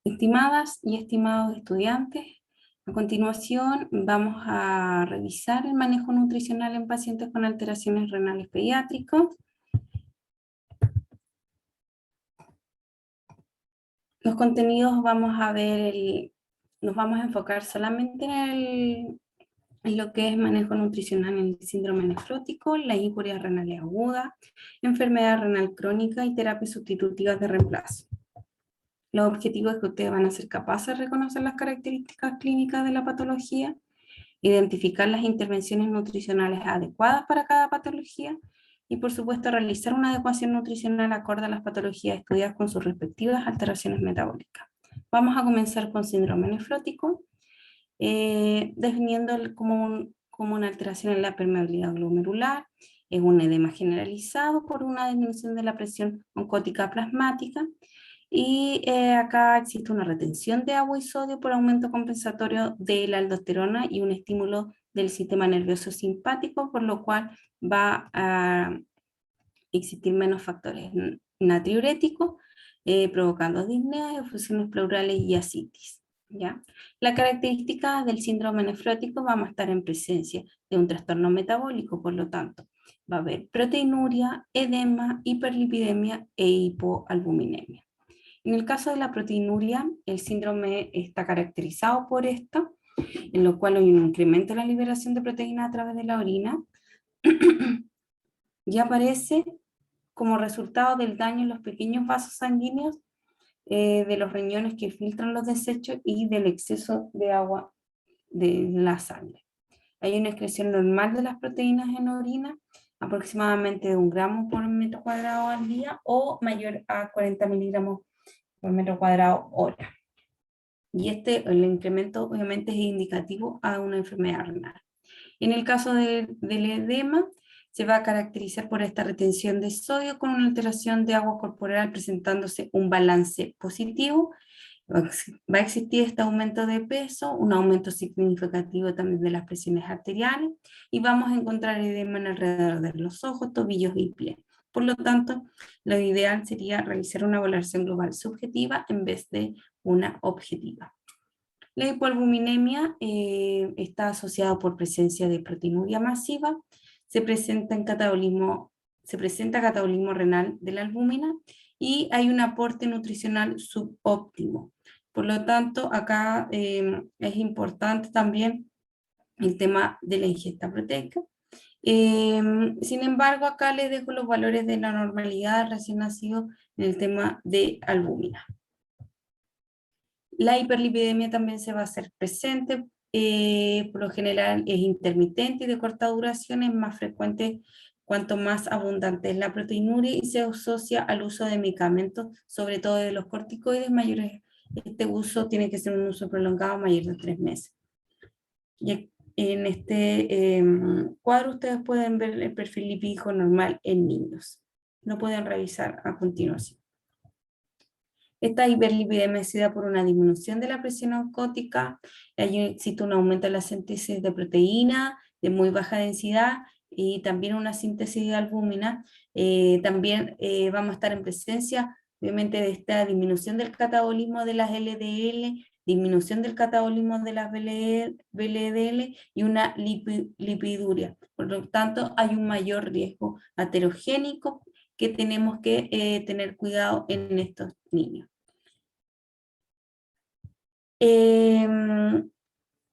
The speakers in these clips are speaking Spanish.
Estimadas y estimados estudiantes, a continuación vamos a revisar el manejo nutricional en pacientes con alteraciones renales pediátricos. Los contenidos nos vamos a enfocar solamente en lo que es manejo nutricional en el síndrome nefrótico, la injuria renal aguda, enfermedad renal crónica y terapias sustitutivas de reemplazo. Los objetivos es que ustedes van a ser capaces de reconocer las características clínicas de la patología, identificar las intervenciones nutricionales adecuadas para cada patología y, por supuesto, realizar una adecuación nutricional acorde a las patologías estudiadas con sus respectivas alteraciones metabólicas. Vamos a comenzar con síndrome nefrótico, definiendo como una alteración en la permeabilidad glomerular. Es un edema generalizado por una disminución de la presión oncótica plasmática. Y acá existe una retención de agua y sodio por aumento compensatorio de la aldosterona y un estímulo del sistema nervioso simpático, por lo cual va a existir menos factores natriuréticos, provocando disneas, efusiones pleurales y ascitis. ¿Ya? La característica del síndrome nefrótico vamos a estar en presencia de un trastorno metabólico, por lo tanto, va a haber proteinuria, edema, hiperlipidemia e hipoalbuminemia. En el caso de la proteinuria, el síndrome está caracterizado por esto, en lo cual hay un incremento en la liberación de proteínas a través de la orina y aparece como resultado del daño en los pequeños vasos sanguíneos de los riñones que filtran los desechos y del exceso de agua de la sangre. Hay una excreción normal de las proteínas en orina, aproximadamente de 1 gramo por metro cuadrado al día o mayor a 40 miligramos por metro cuadrado hora. Y el incremento obviamente es indicativo a una enfermedad renal. En el caso del edema, se va a caracterizar por esta retención de sodio con una alteración de agua corporal presentándose un balance positivo. Va a existir este aumento de peso, un aumento significativo también de las presiones arteriales y vamos a encontrar edema en alrededor de los ojos, tobillos y pies. Por lo tanto, lo ideal sería realizar una valoración global subjetiva en vez de una objetiva. La hipoalbuminemia está asociada por presencia de proteinuria masiva, se presenta catabolismo renal de la albúmina y hay un aporte nutricional subóptimo. Por lo tanto, acá es importante también el tema de la ingesta proteica. Sin embargo, acá les dejo los valores de la normalidad recién nacido en el tema de albúmina. La hiperlipidemia también se va a hacer presente, por lo general es intermitente y de corta duración, es más frecuente cuanto más abundante es la proteinuria y se asocia al uso de medicamentos, sobre todo de los corticoides mayores. Este uso tiene que ser un uso prolongado mayor de 3 meses. Y en este cuadro ustedes pueden ver el perfil lipídico normal en niños. Lo pueden revisar a continuación. Esta hiperlipidemia se da por una disminución de la presión oncótica, existe un aumento de la síntesis de proteína de muy baja densidad y también una síntesis de albúmina. También vamos a estar en presencia, obviamente, de esta disminución del catabolismo de las LDL, disminución del catabolismo de las VLDL y una lipiduria. Por lo tanto, hay un mayor riesgo aterogénico que tenemos que tener cuidado en estos niños.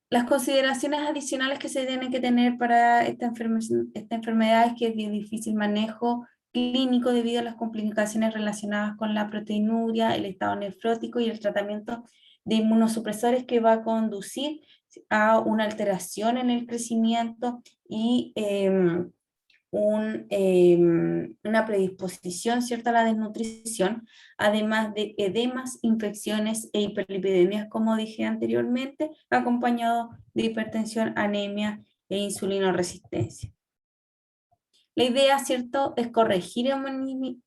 Las consideraciones adicionales que se tienen que tener para esta enfermedad es que es de difícil manejo clínico debido a las complicaciones relacionadas con la proteinuria, el estado nefrótico y el tratamiento de inmunosupresores que va a conducir a una alteración en el crecimiento y una predisposición, ¿cierto?, a la desnutrición, además de edemas, infecciones e hiperlipidemias, como dije anteriormente, acompañado de hipertensión, anemia e insulinoresistencia. La idea, ¿cierto?, es corregir o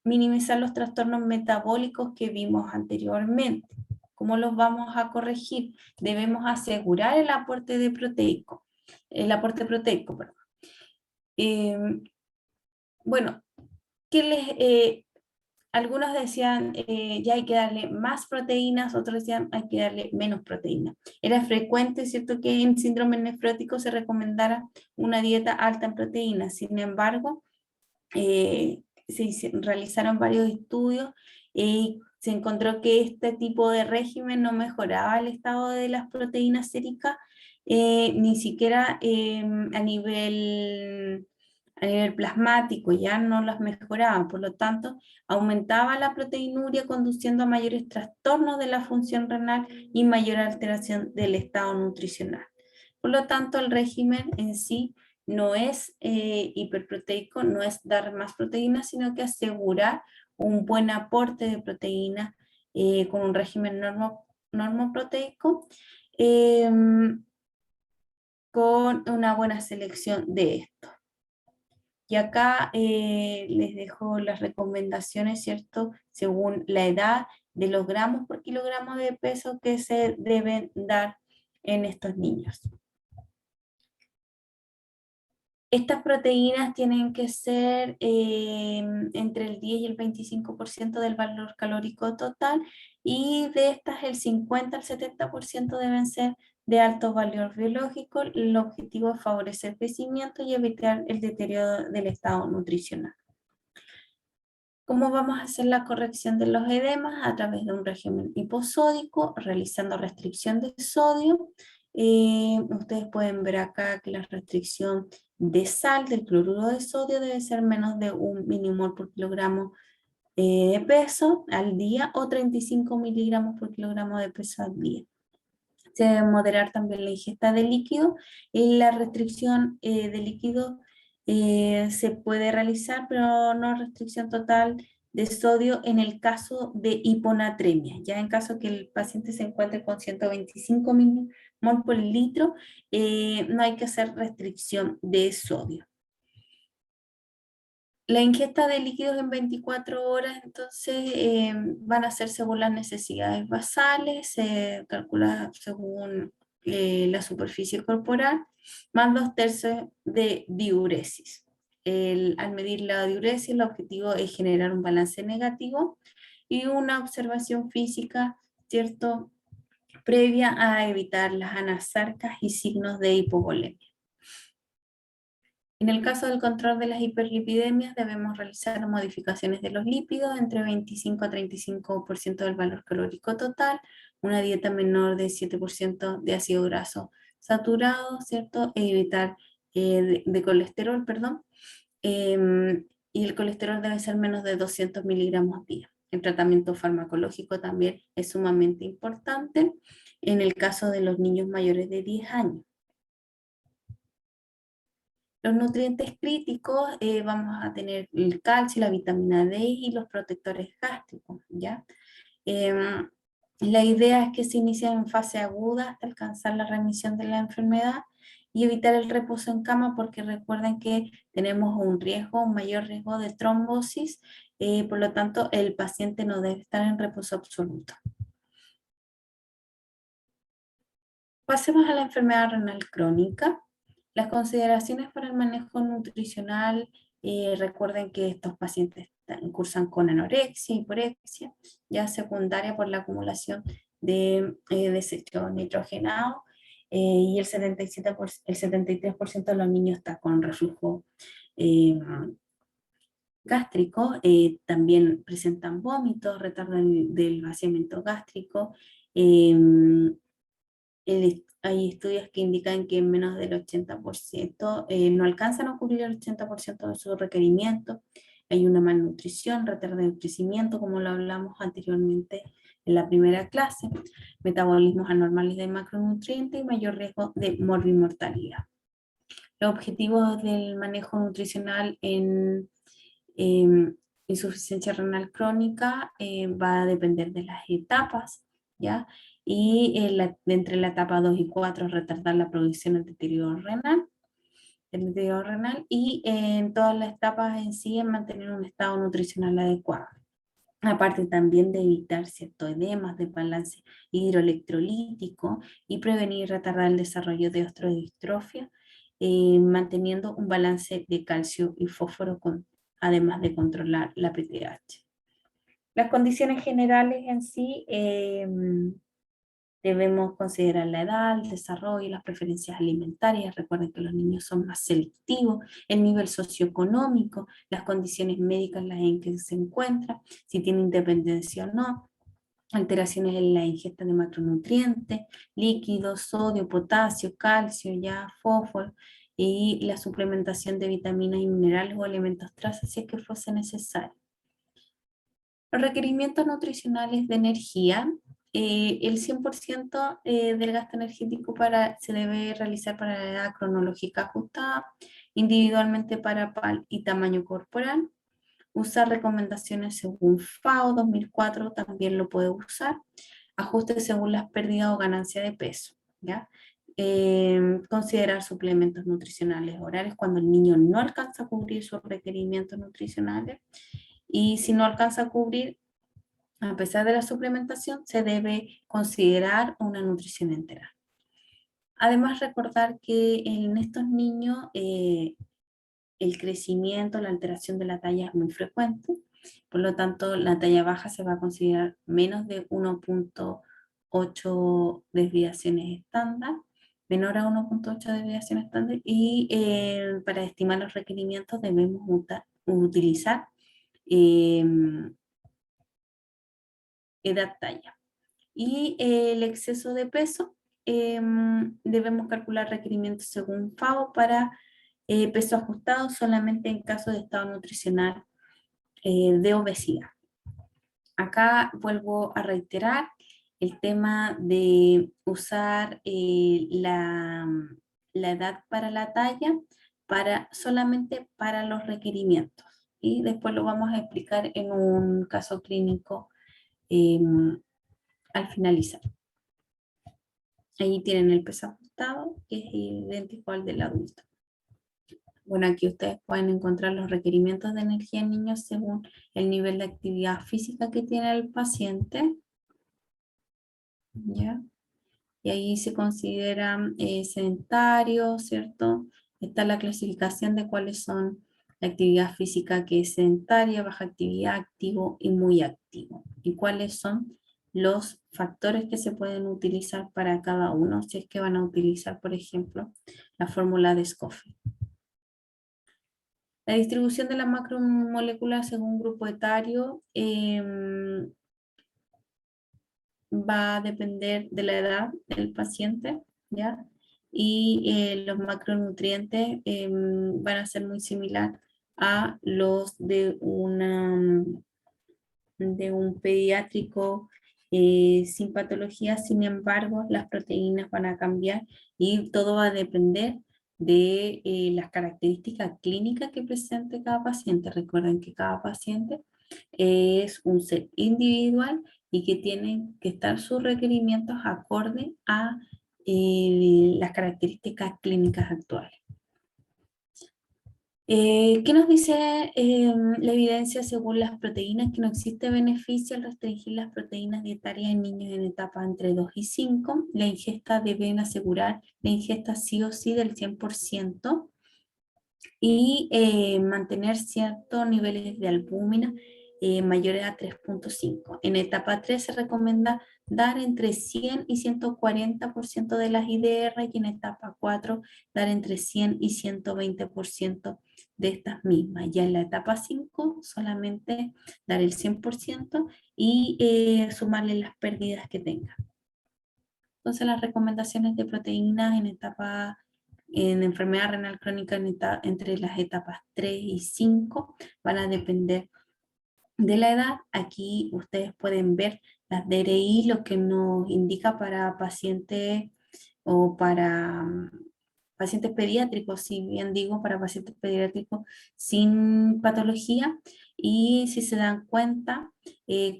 minimizar los trastornos metabólicos que vimos anteriormente. ¿Cómo los vamos a corregir? Debemos asegurar el aporte proteico, perdón. Bueno, algunos decían ya hay que darle más proteínas, otros decían hay que darle menos proteínas. Era frecuente, ¿cierto?, que en síndrome nefrótico se recomendara una dieta alta en proteínas. Sin embargo, realizaron varios estudios y se encontró que este tipo de régimen no mejoraba el estado de las proteínas séricas, ni siquiera a nivel plasmático, ya no las mejoraba, por lo tanto, aumentaba la proteinuria conduciendo a mayores trastornos de la función renal y mayor alteración del estado nutricional. Por lo tanto, el régimen en sí no es hiperproteico, no es dar más proteínas, sino que asegurar un buen aporte de proteínas con un régimen normoproteico, eh, con una buena selección de esto. Y acá les dejo las recomendaciones, ¿cierto? Según la edad de los gramos por kilogramo de peso que se deben dar en estos niños. Estas proteínas tienen que ser entre el 10 y el 25% del valor calórico total, y de estas el 50 al 70% deben ser de alto valor biológico. El objetivo es favorecer el crecimiento y evitar el deterioro del estado nutricional. ¿Cómo vamos a hacer la corrección de los edemas? A través de un régimen hiposódico, realizando restricción de sodio. Ustedes pueden ver acá que la restricción de sal del cloruro de sodio debe ser menos de 1 milimol por kilogramo de peso al día, o 35 miligramos por kilogramo de peso al día. Se debe moderar también la ingesta de líquido, y la restricción de líquido se puede realizar, pero no restricción total de sodio en el caso de hiponatremia. Ya en caso que el paciente se encuentre con 125 milimol por litro, no hay que hacer restricción de sodio. La ingesta de líquidos en 24 horas, entonces, van a hacerse según las necesidades basales, se calcula según la superficie corporal, más 2/3 de diuresis. Al medir la diuresis, el objetivo es generar un balance negativo y una observación física, ¿cierto?, previa a evitar las anasarcas y signos de hipovolemia. En el caso del control de las hiperlipidemias, debemos realizar modificaciones de los lípidos entre 25 a 35% del valor calórico total, una dieta menor de 7% de ácido graso saturado, ¿cierto? E evitar de colesterol, perdón. Y el colesterol debe ser menos de 200 miligramos día. El tratamiento farmacológico también es sumamente importante en el caso de los niños mayores de 10 años. Los nutrientes críticos, vamos a tener el calcio, la vitamina D y los protectores gástricos, ¿ya? La idea es que se inicie en fase aguda hasta alcanzar la remisión de la enfermedad y evitar el reposo en cama, porque recuerden que tenemos un mayor riesgo de trombosis, por lo tanto el paciente no debe estar en reposo absoluto. Pasemos a la enfermedad renal crónica. Las consideraciones para el manejo nutricional, recuerden que estos pacientes cursan con anorexia, hiporexia, ya secundaria por la acumulación de desecho nitrogenado, y el 73% de los niños está con reflujo gástrico. También presentan vómitos, retardo del vaciamiento gástrico. Hay estudios que indican que menos del 80% no alcanzan a cubrir el 80% de su requerimiento. Hay una malnutrición, retardo de crecimiento, como lo hablamos anteriormente en la primera clase, metabolismos anormales de macronutrientes y mayor riesgo de morbimortalidad. Los objetivos del manejo nutricional en insuficiencia renal crónica va a depender de las etapas, ¿ya? Y entre la etapa 2 y 4 retardar la producción del deterioro renal, y en todas las etapas en sí en mantener un estado nutricional adecuado. Aparte también de evitar ciertos edemas, de balance hidroelectrolítico, y prevenir y retardar el desarrollo de osteodistrofia, manteniendo un balance de calcio y fósforo, además de controlar la PTH. Las condiciones generales en sí, debemos considerar la edad, el desarrollo y las preferencias alimentarias. Recuerden que los niños son más selectivos, el nivel socioeconómico, las condiciones médicas en las en que se encuentra, si tiene independencia o no, alteraciones en la ingesta de macronutrientes, líquidos, sodio, potasio, calcio, ya, fósforo, y la suplementación de vitaminas y minerales o elementos traza si es que fuese necesario. Los requerimientos nutricionales de energía, el 100% del gasto energético se debe realizar para la edad cronológica ajustada, individualmente para PAL y tamaño corporal. Usar recomendaciones según FAO 2004 también lo puede usar. Ajuste según las pérdidas o ganancia de peso, ¿ya? Considerar suplementos nutricionales orales cuando el niño no alcanza a cubrir sus requerimientos nutricionales. Y si no alcanza a cubrir, a pesar de la suplementación, se debe considerar una nutrición entera. Además, recordar que en estos niños el crecimiento, la alteración de la talla es muy frecuente, por lo tanto, la talla baja se va a considerar menos de 1.8 desviaciones estándar, menor a 1.8 desviaciones estándar, y para estimar los requerimientos debemos utilizar eh, edad talla. Y el exceso de peso, debemos calcular requerimientos según FAO para peso ajustado solamente en caso de estado nutricional de obesidad. Acá vuelvo a reiterar el tema de usar la edad para la talla solamente para los requerimientos. Y después lo vamos a explicar en un caso clínico al finalizar. Ahí tienen el peso ajustado, que es idéntico al del adulto. Bueno, aquí ustedes pueden encontrar los requerimientos de energía en niños según el nivel de actividad física que tiene el paciente. ¿Ya? Y ahí se consideran sedentarios, ¿cierto? Está la clasificación de cuáles son la actividad física que es sedentaria, baja actividad, activo y muy activo. Y cuáles son los factores que se pueden utilizar para cada uno, si es que van a utilizar, por ejemplo, la fórmula de Scofield. La distribución de la macromolécula según grupo etario va a depender de la edad del paciente, ¿ya? Y los macronutrientes van a ser muy similar a los de de un pediátrico sin patología. Sin embargo, las proteínas van a cambiar y todo va a depender de las características clínicas que presente cada paciente. Recuerden que cada paciente es un ser individual y que tienen que estar sus requerimientos acorde a las características clínicas actuales. ¿Qué nos dice la evidencia según las proteínas? Que no existe beneficio al restringir las proteínas dietarias en niños en etapa entre 2 y 5. La ingesta deben asegurar la ingesta sí o sí del 100% y mantener ciertos niveles de albúmina mayores a 3.5. En etapa 3 se recomienda dar entre 100 y 140% de las IDR y en etapa 4 dar entre 100 y 120% de estas mismas. Ya en la etapa 5 solamente dar el 100% y sumarle las pérdidas que tenga. Entonces las recomendaciones de proteínas en enfermedad renal crónica entre las etapas 3 y 5 van a depender de la edad. Aquí ustedes pueden ver las DRI, lo que nos indica para pacientes o para pacientes pediátricos, si bien digo, para pacientes pediátricos sin patología. Y si se dan cuenta,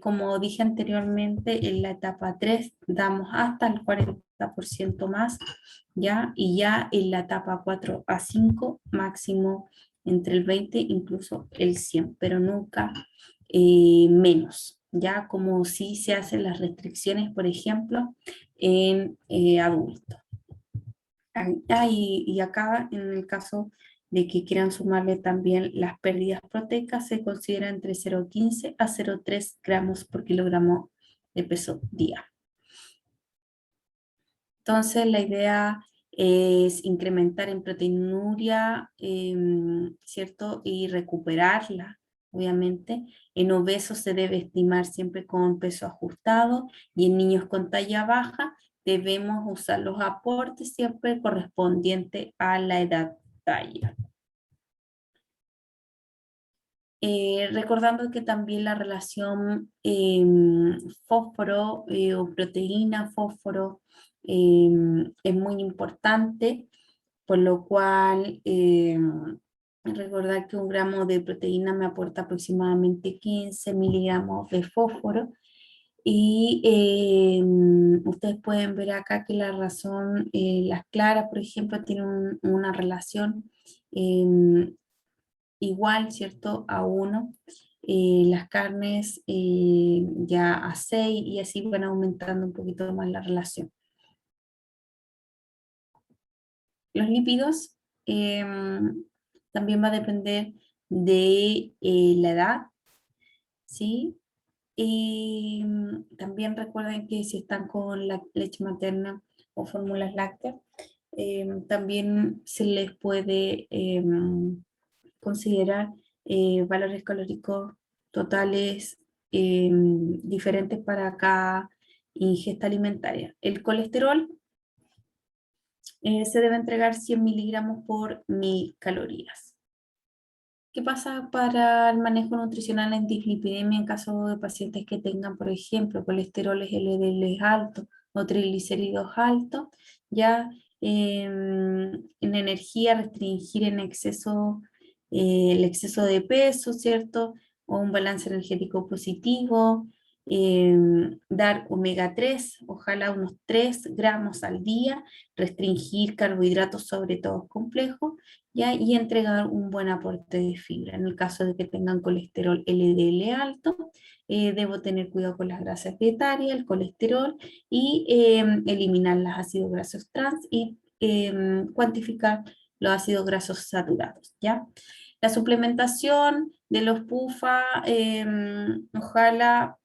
como dije anteriormente, en la etapa 3 damos hasta el 40% más, ¿ya? Y ya en la etapa 4 a 5, máximo entre el 20, incluso el 100, pero nunca menos, ¿ya? Como si se hacen las restricciones, por ejemplo, en adultos. Y acá, en el caso de que quieran sumarle también las pérdidas proteicas, se considera entre 0,15 a 0,3 gramos por kilogramo de peso día. Entonces, la idea es incrementar en proteinuria, ¿cierto? Y recuperarla, obviamente. En obesos se debe estimar siempre con peso ajustado y en niños con talla baja debemos usar los aportes siempre correspondientes a la edad talla. Recordando que también la relación fósforo o proteína fósforo es muy importante, por lo cual recordar que 1 gramo de proteína me aporta aproximadamente 15 miligramos de fósforo. Y ustedes pueden ver acá que la razón, las claras, por ejemplo, tienen una relación igual, ¿cierto? A 1, las carnes ya a 6 y así van aumentando un poquito más la relación. Los lípidos también va a depender de la edad, ¿sí? Y también recuerden que si están con la leche materna o fórmulas lácteas, también se les puede considerar valores calóricos totales diferentes para cada ingesta alimentaria. El colesterol se debe entregar 100 miligramos por 1000 calorías. ¿Qué pasa para el manejo nutricional en dislipidemia en caso de pacientes que tengan, por ejemplo, colesteroles LDL altos o triglicéridos altos? Ya en energía, restringir en exceso el exceso de peso, ¿cierto? O un balance energético positivo, dar omega 3, ojalá unos 3 gramos al día, restringir carbohidratos, sobre todo complejos, ¿ya? Y entregar un buen aporte de fibra. En el caso de que tengan colesterol LDL alto, debo tener cuidado con las grasas dietarias, el colesterol y eliminar los ácidos grasos trans y cuantificar los ácidos grasos saturados, ¿ya? La suplementación de los PUFA, ojalá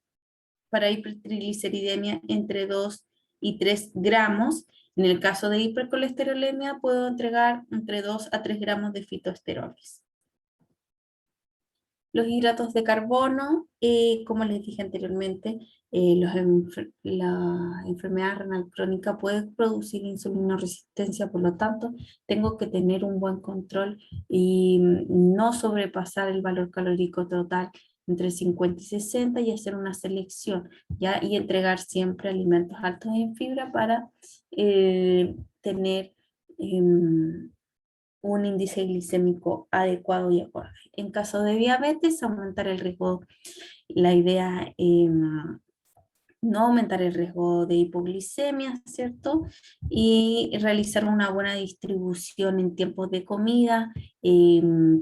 para hipertrigliceridemia entre 2 y 3 gramos. En el caso de hipercolesterolemia puedo entregar entre 2 a 3 gramos de fitoesteroles. Los hidratos de carbono, como les dije anteriormente, la enfermedad renal crónica puede producir insulinoresistencia, por lo tanto, tengo que tener un buen control y no sobrepasar el valor calórico total entre 50 y 60 y hacer una selección, ¿ya? Y entregar siempre alimentos altos en fibra para tener un índice glicémico adecuado y acorde. En caso de diabetes, aumentar el riesgo, la idea no aumentar el riesgo de hipoglicemia, ¿cierto? Y realizar una buena distribución en tiempos de comida,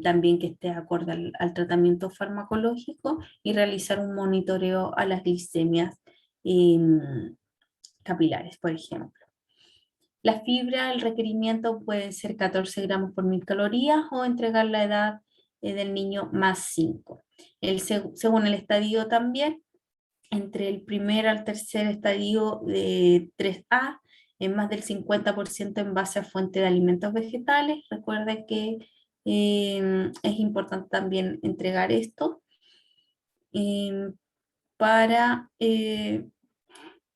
también que esté acorde al tratamiento farmacológico y realizar un monitoreo a las glicemias capilares, por ejemplo. La fibra, el requerimiento puede ser 14 gramos por 1000 calorías o entregar la edad del niño más 5. Según el estadio también, entre el primer al tercer estadio de 3A, en más del 50% en base a fuente de alimentos vegetales. Recuerda que es importante también entregar esto para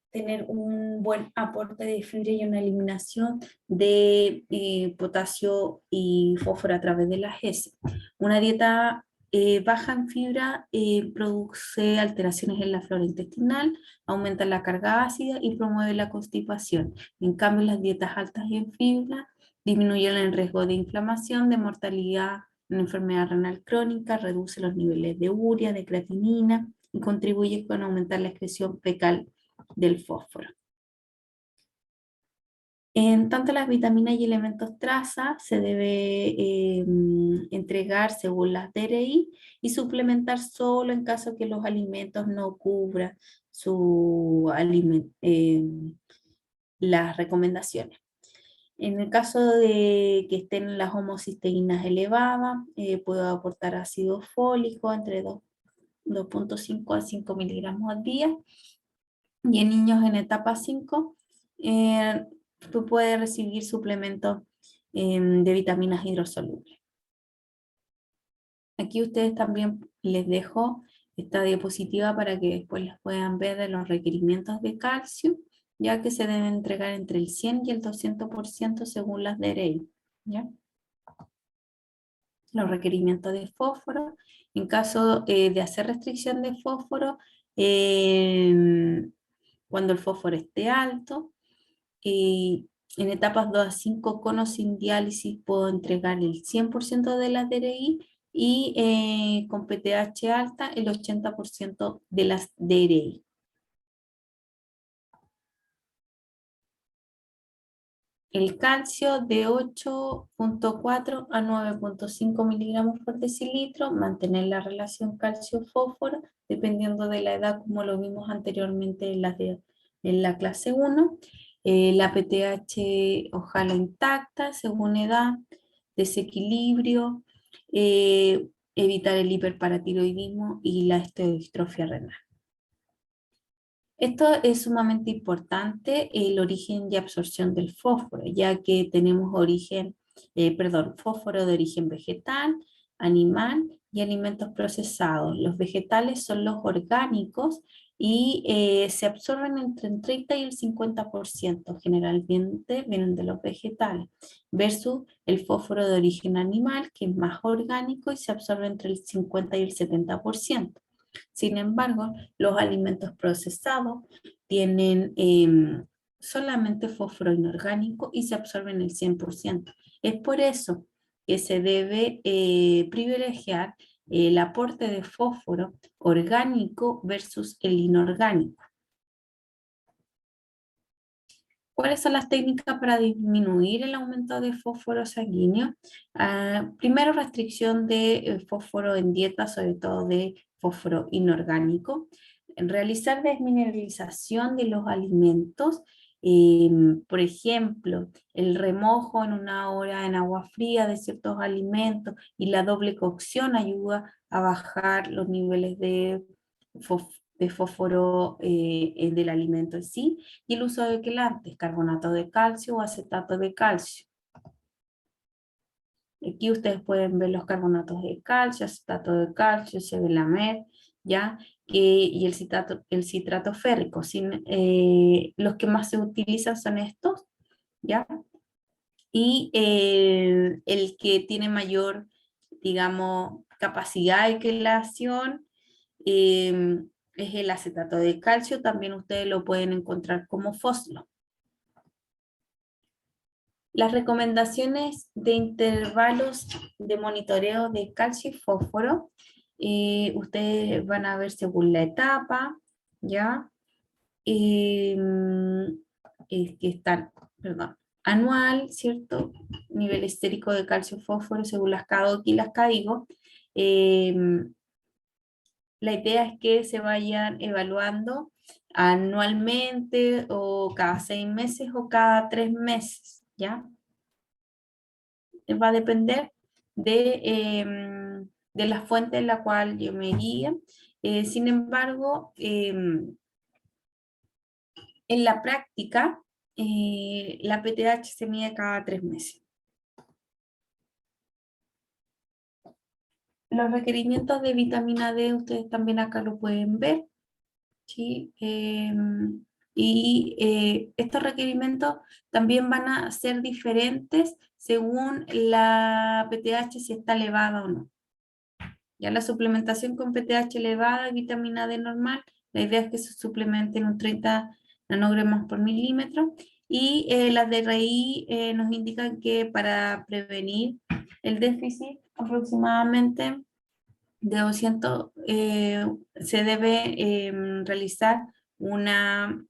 tener un buen aporte de fibra y una eliminación de potasio y fósforo a través de las heces. Una dieta baja en fibra produce alteraciones en la flora intestinal, aumenta la carga ácida y promueve la constipación. En cambio, las dietas altas en fibra disminuyen el riesgo de inflamación, de mortalidad en enfermedad renal crónica, reduce los niveles de urea, de creatinina y contribuye con aumentar la excreción fecal del fósforo. En tanto las vitaminas y elementos traza se debe entregar según las DRI y suplementar solo en caso que los alimentos no cubran las recomendaciones. En el caso de que estén las homocisteínas elevadas, puedo aportar ácido fólico entre 2,5 a 5 miligramos al día. Y en niños en etapa 5, tú puedes recibir suplementos de vitaminas hidrosolubles. Aquí ustedes también les dejo esta diapositiva para que después las puedan ver de los requerimientos de calcio, ya que se deben entregar entre el 100 y el 200% según las DRI, ¿ya? Los requerimientos de fósforo. En caso de hacer restricción de fósforo, cuando el fósforo esté alto, en etapas 2 a 5 con o sin diálisis puedo entregar el 100% de las DRI y con PTH alta el 80% de las DRI. El calcio de 8,4 a 9,5 miligramos por decilitro, mantener la relación calcio-fósforo, dependiendo de la edad, como lo vimos anteriormente en la clase 1. La PTH ojalá intacta, según edad, desequilibrio, evitar el hiperparatiroidismo y la esteodistrofia renal. Esto es sumamente importante, el origen y absorción del fósforo, ya que tenemos fósforo de origen vegetal, animal y alimentos procesados. Los vegetales son los orgánicos y se absorben entre el 30 y el 50%, generalmente vienen de los vegetales, versus el fósforo de origen animal, que es más orgánico y se absorbe entre el 50 y el 70%. Sin embargo, los alimentos procesados tienen solamente fósforo inorgánico y se absorben el 100%. Es por eso que se debe privilegiar el aporte de fósforo orgánico versus el inorgánico. ¿Cuáles son las técnicas para disminuir el aumento de fósforo sanguíneo? Primero, restricción de fósforo en dieta, sobre todo de fósforo inorgánico. Realizar desmineralización de los alimentos, por ejemplo, el remojo en 1 hora en agua fría de ciertos alimentos y la doble cocción ayuda a bajar los niveles de fósforo del alimento en sí, y el uso de quelantes, carbonato de calcio o acetato de calcio. Aquí ustedes pueden ver los carbonatos de calcio, acetato de calcio, sevelamer, ¿ya? Y el citrato férrico. Los que más se utilizan son estos, ¿ya? Y el que tiene mayor, digamos, capacidad de quelación es el acetato de calcio, también ustedes lo pueden encontrar como foslo. Las recomendaciones de intervalos de monitoreo de calcio y fósforo, ustedes van a ver según la etapa, ¿ya? Que están, perdón, anual, ¿cierto? Nivel estérico de calcio y fósforo según las CADOC y las CADIGO. La idea es que se vayan evaluando anualmente o cada 6 meses o cada 3 meses, ¿ya? Va a depender de la fuente en la cual yo me guíe. Sin embargo, en la práctica, la PTH se mide cada 3 meses. Los requerimientos de vitamina D, ustedes también acá lo pueden ver, ¿sí? Estos requerimientos también van a ser diferentes según la PTH si está elevada o no. Ya la suplementación con PTH elevada y vitamina D normal, la idea es que se suplementen un 30 nanogramos por milímetro, y las DRI nos indican que para prevenir el déficit aproximadamente de 200 se debe realizar una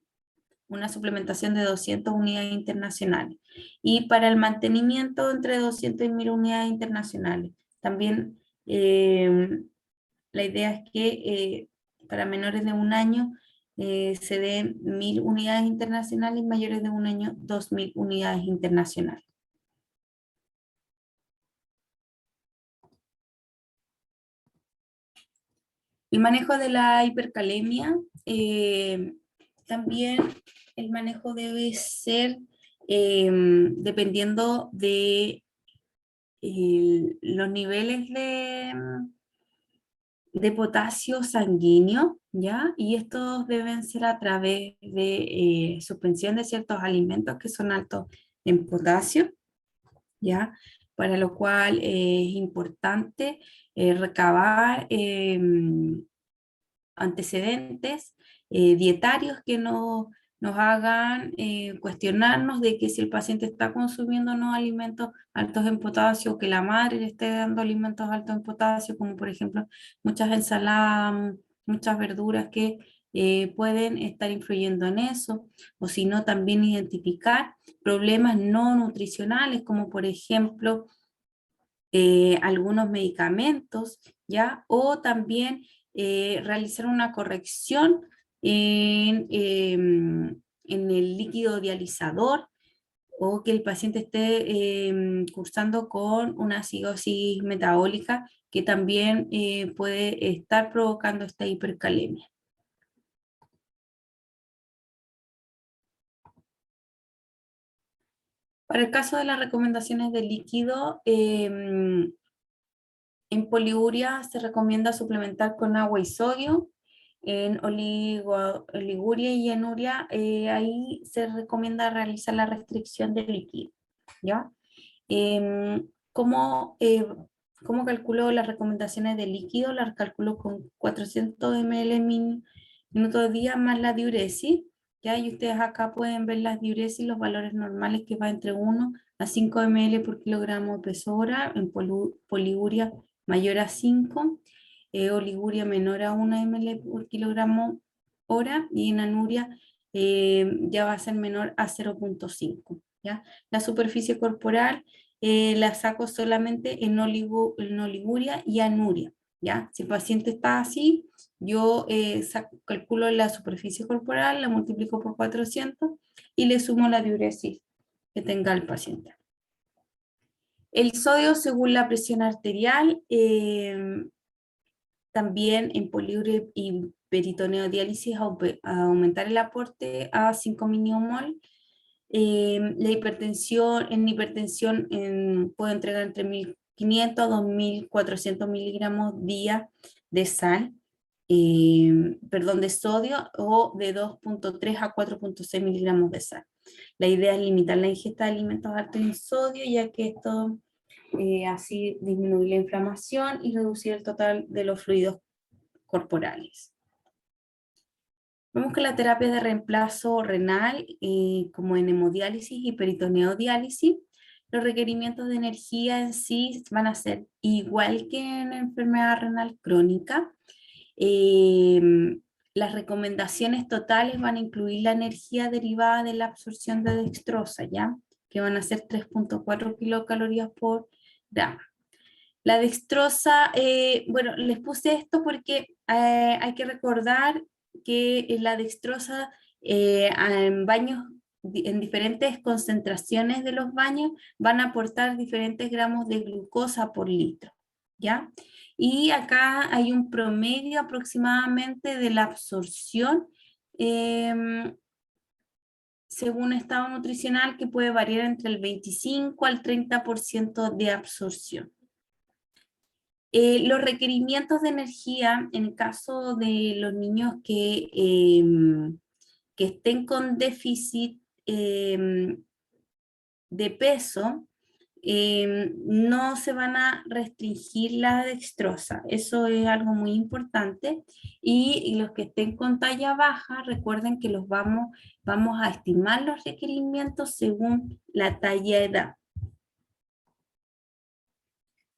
suplementación de 200 unidades internacionales, y para el mantenimiento entre 200 y 1000 unidades internacionales. También la idea es que para menores de 1 año se den 1000 unidades internacionales y mayores de un año 2000 unidades internacionales. El manejo de la hipercalemia, también el manejo debe ser dependiendo de los niveles de potasio sanguíneo, ¿ya? Y estos deben ser a través de suspensión de ciertos alimentos que son altos en potasio, ¿ya? Para lo cual es importante recabar antecedentes dietarios que nos hagan cuestionarnos de que si el paciente está consumiendo no alimentos altos en potasio, que la madre le esté dando alimentos altos en potasio, como por ejemplo muchas ensaladas, muchas verduras que pueden estar influyendo en eso, o si no también identificar problemas no nutricionales, como por ejemplo algunos medicamentos, ¿ya? O también realizar una corrección en el líquido dializador, o que el paciente esté cursando con una acidosis metabólica que también puede estar provocando esta hipercalemia. Para el caso de las recomendaciones de líquido, en poliuria se recomienda suplementar con agua y sodio. En oliguria y anuria, ahí se recomienda realizar la restricción de líquido, ¿ya? ¿Cómo, cómo calculo las recomendaciones de líquido? Las calculo con 400 ml minutos día más la diuresis, ¿ya? Y ustedes acá pueden ver las diuresis, los valores normales que va entre 1 a 5 ml por kilogramo de peso hora, en poliuria mayor a 5, oliguria menor a 1 ml por kilogramo hora, y en anuria ya va a ser menor a 0,5, ¿ya? La superficie corporal la saco solamente en oliguria y anuria, ¿ya? Si el paciente está así, yo calculo la superficie corporal, la multiplico por 400 y le sumo la diuresis que tenga el paciente. El sodio según la presión arterial, también en poliuria y peritoneodiálisis aumentar el aporte a 5 millimol. La hipertensión, en hipertensión puedo entregar entre 1500 a 2400 miligramos día de sal, perdón, de sodio, o de 2,3 a 4,6 miligramos de sal. La idea es limitar la ingesta de alimentos altos en sodio, ya que esto así disminuye la inflamación y reducir el total de los fluidos corporales. Vemos que la terapia de reemplazo renal, como en hemodiálisis y peritoneodiálisis, los requerimientos de energía en sí van a ser igual que en enfermedad renal crónica. Las recomendaciones totales van a incluir la energía derivada de la absorción de dextrosa, ¿ya? Que van a ser 3,4 kilocalorías por gramo. La dextrosa, bueno, les puse esto porque hay que recordar que la dextrosa en baños, en diferentes concentraciones de los baños, van a aportar diferentes gramos de glucosa por litro, ¿ya? Y acá hay un promedio aproximadamente de la absorción según estado nutricional, que puede variar entre el 25 al 30% de absorción. Los requerimientos de energía en el caso de los niños que estén con déficit de peso, no se van a restringir la dextrosa. Eso es algo muy importante. Y los que estén con talla baja, recuerden que vamos a estimar los requerimientos según la talla edad.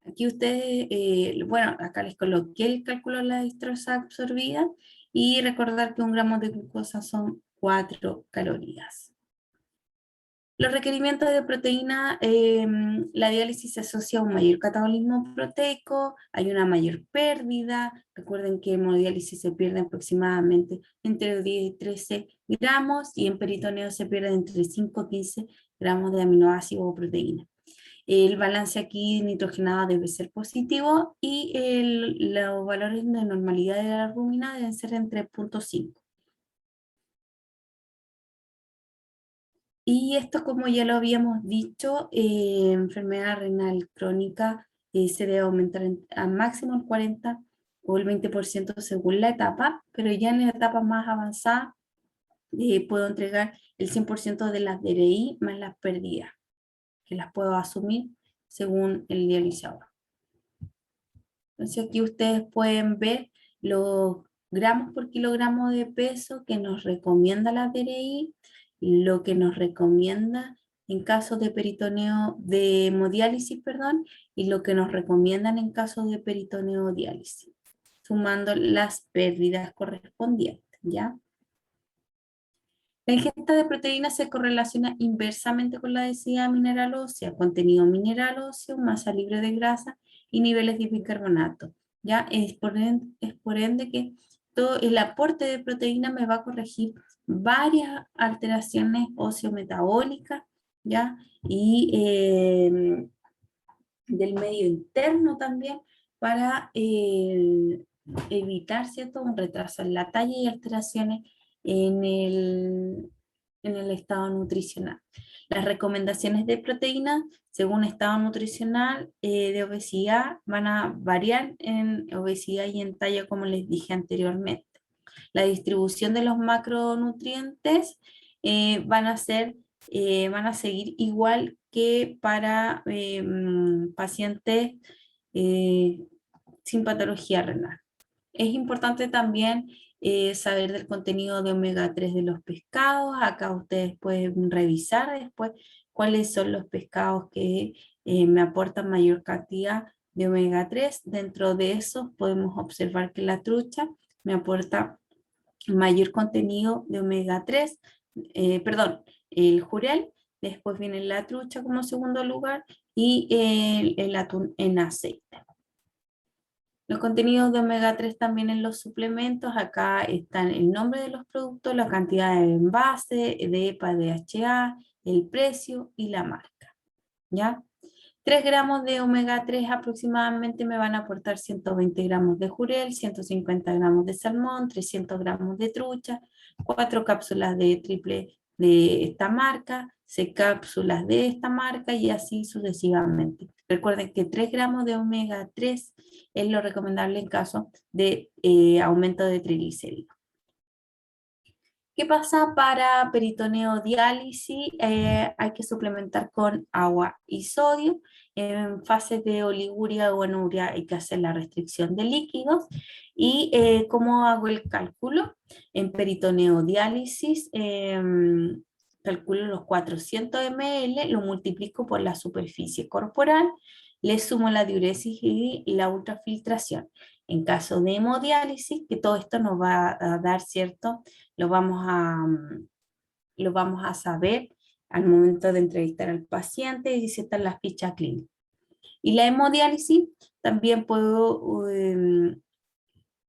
Aquí ustedes, bueno, acá les coloqué el cálculo de la dextrosa absorbida, y recordar que 1 gramo de glucosa son 4 calorías. Los requerimientos de proteína, la diálisis se asocia a un mayor catabolismo proteico, hay una mayor pérdida. Recuerden que en hemodiálisis se pierde aproximadamente entre 10 y 13 gramos y en peritoneo se pierde entre 5 y 15 gramos de aminoácidos o proteína. El balance aquí nitrogenado debe ser positivo y los valores de normalidad de la albúmina deben ser entre 0,5. Y esto, como ya lo habíamos dicho, enfermedad renal crónica se debe aumentar a máximo el 40 o el 20% según la etapa, pero ya en la etapa más avanzada puedo entregar el 100% de las DRI más las pérdidas, que las puedo asumir según el dializador. Entonces aquí ustedes pueden ver los gramos por kilogramo de peso que nos recomienda la DRI, lo que nos recomienda en caso de peritoneo, de hemodiálisis, perdón, y lo que nos recomiendan en caso de peritoneo diálisis, sumando las pérdidas correspondientes, ¿ya? La ingesta de proteínas se correlaciona inversamente con la densidad mineral ósea, contenido mineral óseo, masa libre de grasa y niveles de bicarbonato. ¿Ya? Es por ende que todo el aporte de proteína me va a corregir varias alteraciones óseo-metabólicas, ¿ya? Y del medio interno también para evitar, ¿cierto?, un retraso en la talla y alteraciones en el estado nutricional. Las recomendaciones de proteínas según estado nutricional de obesidad van a variar en obesidad y en talla, como les dije anteriormente. La distribución de los macronutrientes van a seguir igual que para pacientes eh, sin patología renal. Es importante también saber del contenido de omega 3 de los pescados. Acá ustedes pueden revisar después cuáles son los pescados que me aportan mayor cantidad de omega 3. Dentro de eso podemos observar que la trucha me aporta mayor contenido de omega 3, perdón, el jurel, después viene la trucha como segundo lugar y el atún en aceite. Los contenidos de omega 3 también en los suplementos, acá están el nombre de los productos, la cantidad de envase, de EPA, DHA, el precio y la marca, ¿ya? 3 gramos de omega 3 aproximadamente me van a aportar 120 gramos de jurel, 150 gramos de salmón, 300 gramos de trucha, 4 cápsulas de triple de esta marca, 6 cápsulas de esta marca y así sucesivamente. Recuerden que 3 gramos de omega 3 es lo recomendable en caso de aumento de triglicéridos. ¿Qué pasa para peritoneo diálisis? Hay que suplementar con agua y sodio. En fase de oliguria o anuria hay que hacer la restricción de líquidos. ¿Y cómo hago el cálculo? En peritoneo diálisis calculo los 400 ml, lo multiplico por la superficie corporal, le sumo la diuresis y la ultrafiltración. En caso de hemodiálisis, que todo esto nos va a dar, ¿cierto?, lo vamos a saber al momento de entrevistar al paciente y si está en la ficha clínica. Y la hemodiálisis también puedo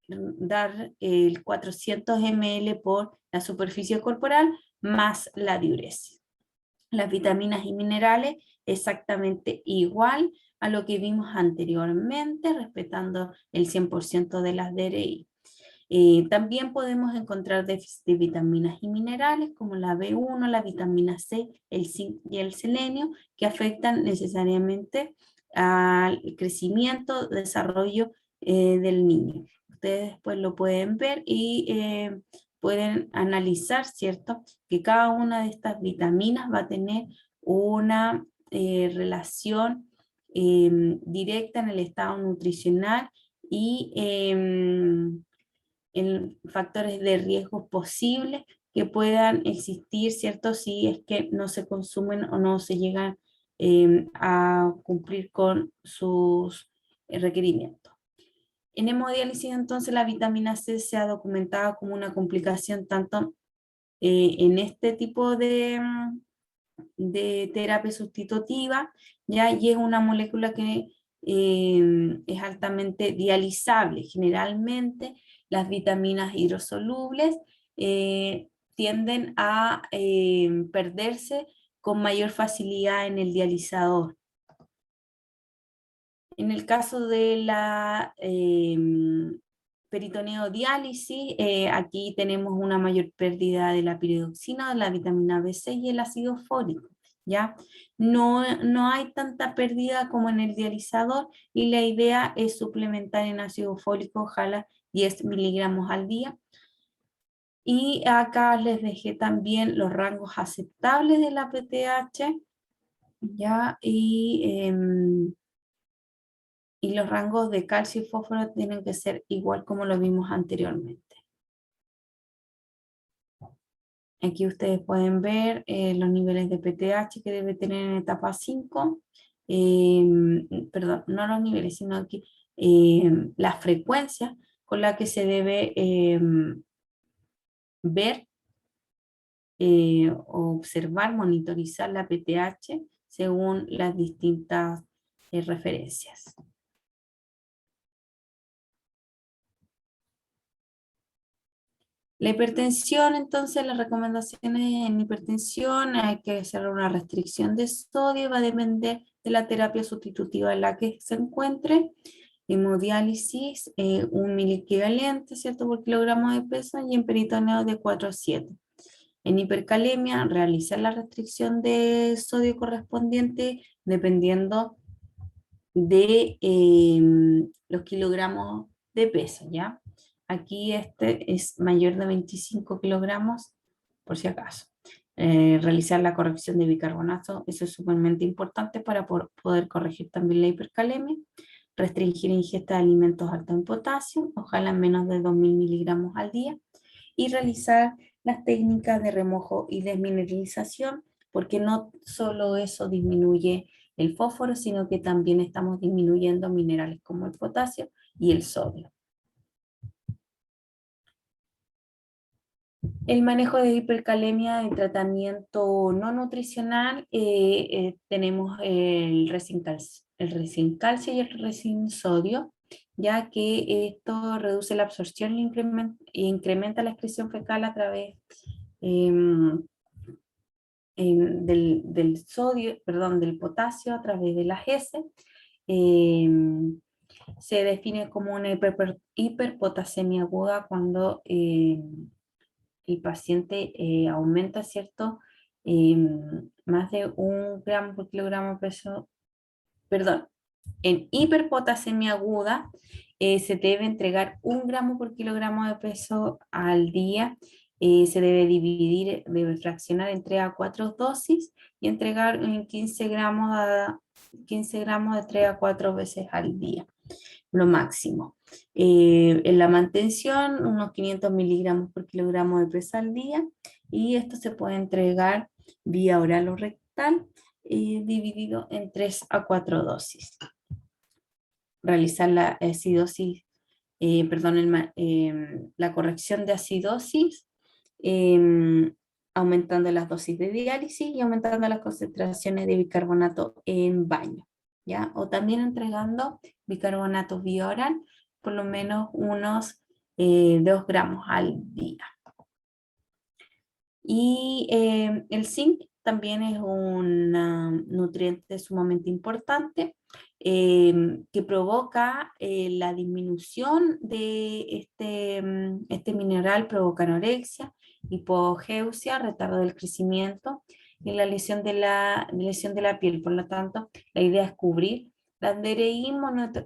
dar el 400 ml por la superficie corporal más la diuresis. Las vitaminas y minerales exactamente igual a lo que vimos anteriormente, respetando el 100% de las DRI. También podemos encontrar déficit de vitaminas y minerales como la B1, la vitamina C, el zinc y el selenio, que afectan necesariamente al crecimiento, desarrollo del niño. Ustedes después lo pueden ver y pueden analizar, ¿cierto?, que cada una de estas vitaminas va a tener una relación directa en el estado nutricional y en factores de riesgo posibles que puedan existir, ¿cierto? Si es que no se consumen o no se llegan a cumplir con sus requerimientos. En hemodiálisis, entonces, la vitamina C se ha documentado como una complicación tanto en este tipo de terapia sustitutiva, ¿ya? Y es una molécula que es altamente dializable. Generalmente las vitaminas hidrosolubles tienden a perderse con mayor facilidad en el dializador. En el caso de la peritoneodiálisis, aquí tenemos una mayor pérdida de la piridoxina, de la vitamina B6 y el ácido fólico, ¿ya? No hay tanta pérdida como en el dializador y la idea es suplementar en ácido fólico, ojalá 10 miligramos al día. Y acá les dejé también los rangos aceptables de la PTH, ¿ya? Y los rangos de calcio y fósforo tienen que ser igual como lo vimos anteriormente. Aquí ustedes pueden ver los niveles de PTH que debe tener en etapa 5. Perdón, no los niveles, sino aquí la frecuencia con la que se debe ver, observar, monitorizar la PTH según las distintas referencias. La hipertensión, entonces, las recomendaciones en hipertensión, hay que hacer una restricción de sodio, va a depender de la terapia sustitutiva en la que se encuentre. Hemodiálisis, 1 miliequivalente, ¿cierto?, por kilogramo de peso, y en peritoneo de 4 a 7. En hipercalemia, realizar la restricción de sodio correspondiente dependiendo de los kilogramos de peso, ¿ya? Aquí este es mayor de 25 kilogramos, por si acaso. Realizar la corrección de bicarbonato, eso es sumamente importante para poder corregir también la hipercalemia. Restringir ingesta de alimentos altos en potasio, ojalá menos de 2000 miligramos al día. Y realizar las técnicas de remojo y desmineralización, porque no solo eso disminuye el fósforo, sino que también estamos disminuyendo minerales como el potasio y el sodio. El manejo de hipercalemia en tratamiento no nutricional, tenemos el resin calcio y el resin sodio, ya que esto reduce la absorción e incrementa la excreción fecal a través del sodio, perdón, del potasio a través de las heces. Se define como una hiperpotasemia aguda cuando el paciente aumenta, ¿cierto? Más de 1 gramo por kilogramo de peso, perdón, en hiperpotasemia aguda se debe entregar 1 gramo por kilogramo de peso al día. Se debe dividir, debe fraccionar en 3 a 4 dosis y entregar 15 gramos de 3 a 4 veces al día, lo máximo. En la mantención, unos 500 miligramos por kilogramo de peso al día, y esto se puede entregar vía oral o rectal, dividido en 3 a 4 dosis. Realizar la acidosis, la corrección de acidosis, aumentando las dosis de diálisis y aumentando las concentraciones de bicarbonato en baño, ¿ya? O también entregando bicarbonato vía oral, por lo menos unos 2 gramos al día. Y el zinc también es un nutriente sumamente importante, que provoca la disminución de este mineral, provoca anorexia, hipogeusia, retardo del crecimiento y la lesión de la piel. Por lo tanto, la idea es cubrir las DRI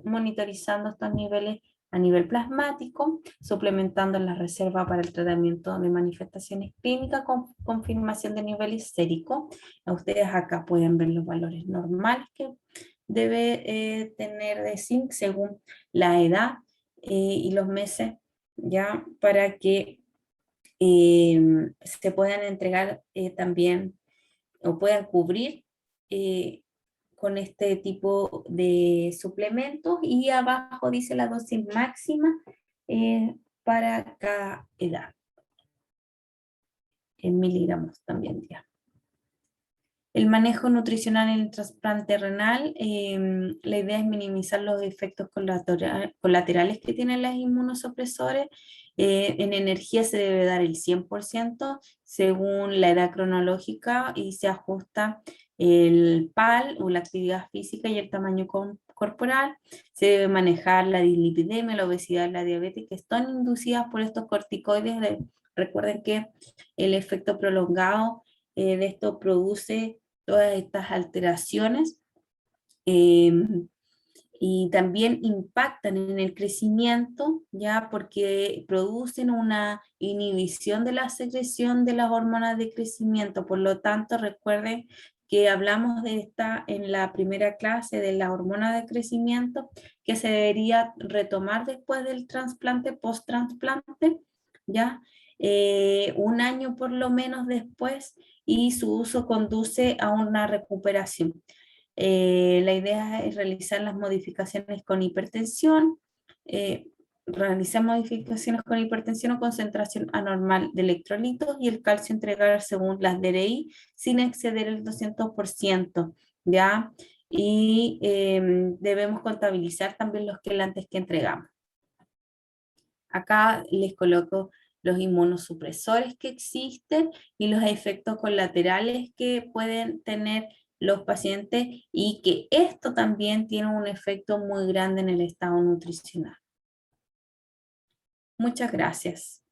monitorizando estos niveles a nivel plasmático, suplementando la reserva para el tratamiento de manifestaciones clínicas con confirmación de nivel sérico. Ustedes acá pueden ver los valores normales que debe tener de zinc según la edad y los meses, ya, para que se puedan entregar también o puedan cubrir con este tipo de suplementos. Y abajo dice la dosis máxima para cada edad, en miligramos también ya. El manejo nutricional en el trasplante renal, la idea es minimizar los efectos colaterales que tienen los inmunosupresores. En energía se debe dar el 100% según la edad cronológica y se ajusta el PAL o la actividad física y el tamaño corporal. Se debe manejar la dislipidemia, la obesidad, la diabetes, que están inducidas por estos corticoides. Recuerden que el efecto prolongado de esto produce todas estas alteraciones eh, y también impactan en el crecimiento, ya porque producen una inhibición de la secreción de las hormonas de crecimiento. Por lo tanto, recuerden que hablamos de esta en la primera clase de la hormona de crecimiento que se debería retomar después del trasplante, post-trasplante, ¿ya? Un año por lo menos después, y su uso conduce a una recuperación. La idea es realizar las modificaciones con hipertensión, eh, realizar modificaciones con hipertensión o concentración anormal de electrolitos y el calcio entregar según las DRI sin exceder el 200%, ¿ya? Y debemos contabilizar también los quelantes que entregamos. Acá les coloco los inmunosupresores que existen y los efectos colaterales que pueden tener los pacientes y que esto también tiene un efecto muy grande en el estado nutricional. Muchas gracias.